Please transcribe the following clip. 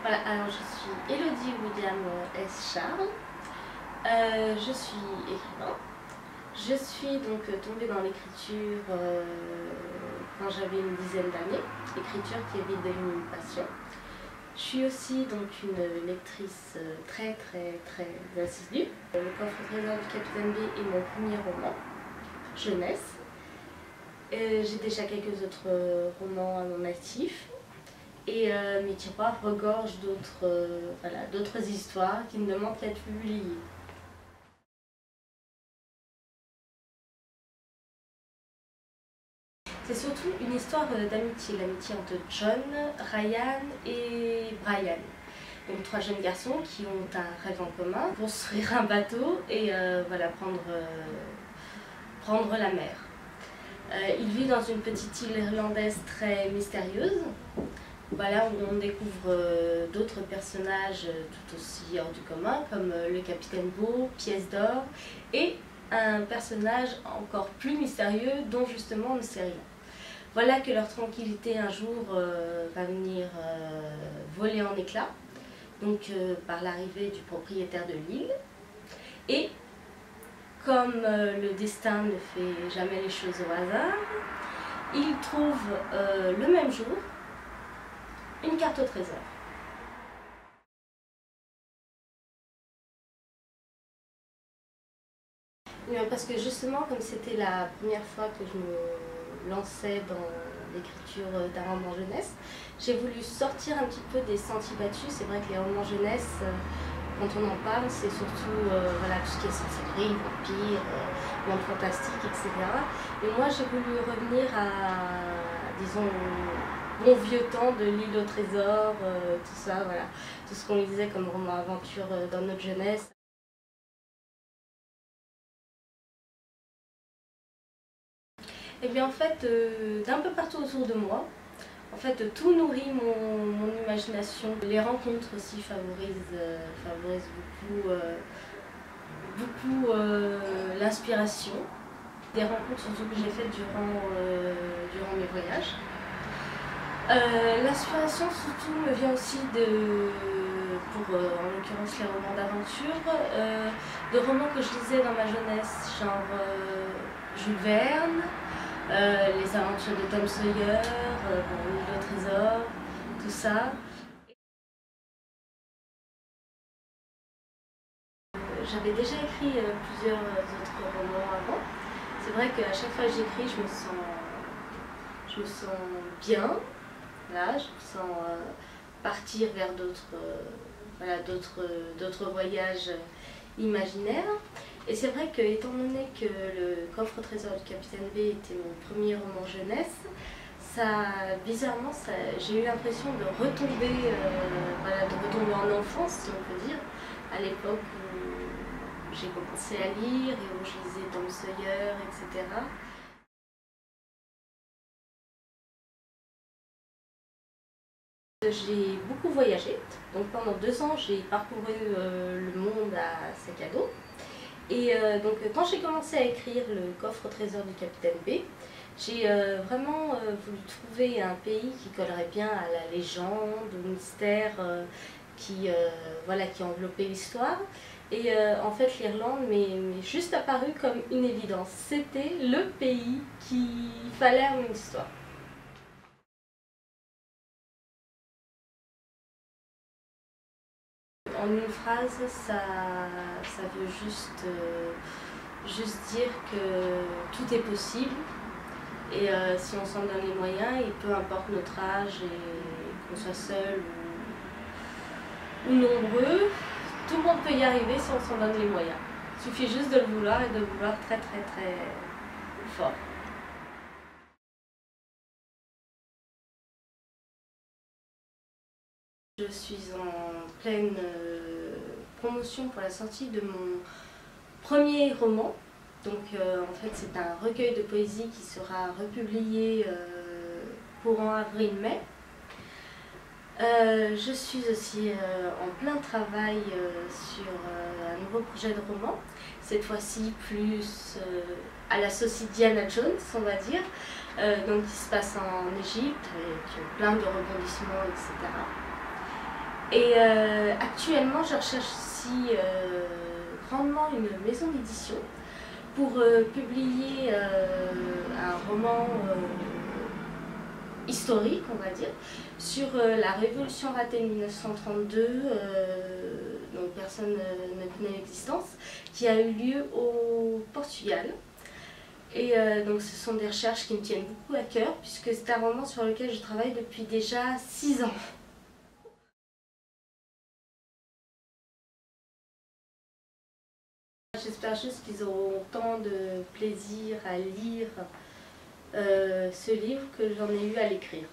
Voilà, alors je suis Élodie William S. Charles, je suis écrivain. Je suis donc tombée dans l'écriture quand j'avais une dizaine d'années, écriture qui est devenue une passion. Je suis aussi donc une lectrice très assidue. Le coffre au trésor du Capitaine B est mon premier roman, jeunesse. J'ai déjà quelques autres romans à mon actif. Et mes tiroirs regorgent d'autres histoires qui ne demandent qu'à être publiées. C'est surtout une histoire d'amitié, l'amitié entre John, Ryan et Brian. Donc trois jeunes garçons qui ont un rêve en commun, construire un bateau et prendre la mer. Ils vivent dans une petite île irlandaise très mystérieuse. Voilà, où on découvre d'autres personnages tout aussi hors du commun, comme le capitaine Beau, pièce d'or, et un personnage encore plus mystérieux dont justement on ne sait rien. Voilà que leur tranquillité un jour va venir voler en éclats, donc par l'arrivée du propriétaire de l'île. Et comme le destin ne fait jamais les choses au hasard, ils trouvent le même jour une carte au trésor. Parce que justement, comme c'était la première fois que je me lançais dans l'écriture d'un roman jeunesse, j'ai voulu sortir un petit peu des sentiers battus. C'est vrai que les romans jeunesse, quand on en parle, c'est surtout tout ce qui est sorcellerie, vampire, monde fantastique, etc. Et moi, j'ai voulu revenir à, disons, bon vieux temps de l'île au trésor, tout ça, voilà. Tout ce qu'on lisait comme roman aventure dans notre jeunesse. Et bien en fait, d'un peu partout autour de moi, en fait, tout nourrit mon imagination. Les rencontres aussi favorisent beaucoup l'inspiration. Des rencontres surtout que j'ai faites durant mes voyages. L'inspiration surtout me vient aussi pour en l'occurrence les romans d'aventure, de romans que je lisais dans ma jeunesse, genre Jules Verne, les aventures de Tom Sawyer, l'île au trésor, tout ça. J'avais déjà écrit plusieurs autres romans avant. C'est vrai qu'à chaque fois que j'écris, je me sens bien. Là, je me sens partir vers d'autres voyages imaginaires. Et c'est vrai que, étant donné que le coffre au trésor du Capitaine B était mon premier roman jeunesse, bizarrement, j'ai eu l'impression de retomber en enfance, si on peut dire, à l'époque où j'ai commencé à lire et où je lisais Tom Sawyer, etc. J'ai beaucoup voyagé, donc pendant 2 ans j'ai parcouru le monde à sac à dos. Et donc quand j'ai commencé à écrire le coffre au trésor du Capitaine B, j'ai vraiment voulu trouver un pays qui collerait bien à la légende, au mystère qui enveloppait l'histoire. Et en fait l'Irlande m'est juste apparue comme une évidence. C'était le pays qu'il fallait à mon histoire. En une phrase, ça veut juste dire que tout est possible et si on s'en donne les moyens, et peu importe notre âge et qu'on soit seul ou nombreux, tout le monde peut y arriver si on s'en donne les moyens. Il suffit juste de le vouloir et de le vouloir très fort. Je suis en pleine promotion pour la sortie de mon premier roman. Donc en fait c'est un recueil de poésie qui sera republié courant avril-mai. Je suis aussi en plein travail sur un nouveau projet de roman, cette fois-ci plus à la sauce Indiana Jones, on va dire, donc qui se passe en Égypte avec plein de rebondissements, etc. Et actuellement, je recherche aussi grandement une maison d'édition pour publier un roman historique, on va dire, sur la Révolution ratée de 1932, dont personne ne connaît l'existence, qui a eu lieu au Portugal. Et donc ce sont des recherches qui me tiennent beaucoup à cœur, puisque c'est un roman sur lequel je travaille depuis déjà 6 ans. J'espère juste qu'ils auront autant de plaisir à lire ce livre que j'en ai eu à l'écrire.